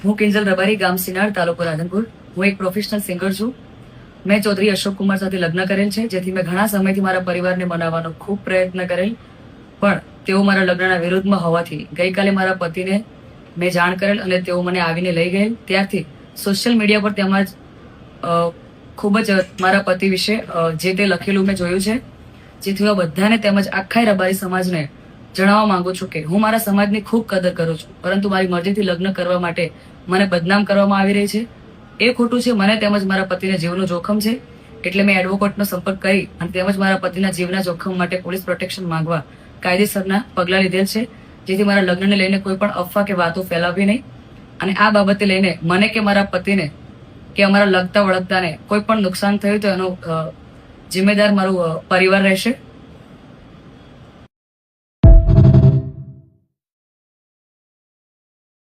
હું કિંજલ રબારી, ગામ સિનાડ, તાલુકો રાધનપુર. હું એક પ્રોફેશનલ સિંગર છું. મેં ચૌધરી અશોક કુમાર સાથે લગ્ન કરેલ છે, જેથી મેં ઘણા સમયથી મારા પરિવારને મનાવવાનો ખૂબ પ્રયત્ન કરેલ, પણ તેઓ મારા લગ્નના વિરોધમાં હોવાથી ગઈકાલે મારા પતિને મેં જાણ કરેલ અને તેઓ મને આવીને લઈ ગયેલ. ત્યારથી સોશિયલ મીડિયા પર તેમજ ખૂબ જ મારા પતિ વિશે જે તે લખેલું મેં જોયું છે, જેથી હું બધાને તેમજ આખા રબારી સમાજને જણાવવા માંગુ છું કે હું મારા સમાજની ખૂબ કદર કરું છું, પરંતુ મારી મરજીથી લગ્ન કરવા માટે મને બદનામ કરવામાં આવી રહી છે. એ ખોટું છે. મને તેમજ મારા પતિના જીવનું જોખમ છે, એટલે મેં એડવોકેટનો સંપર્ક કરી અને તેમજ મારા પતિના જીવના જોખમ માટે પોલીસ પ્રોટેક્શન માંગવા કાયદેસરના પગલાં લીધેલ છે, જેથી મારા લગ્નને લઈને કોઈ પણ અફવા કે વાતો ફેલાવવી નહીં. અને આ બાબતે લઈને મને કે મારા પતિને કે અમારા લગતા વળગતાને કોઈ પણ નુકસાન થયું તો એનો જિમ્મેદાર મારું પરિવાર રહેશે.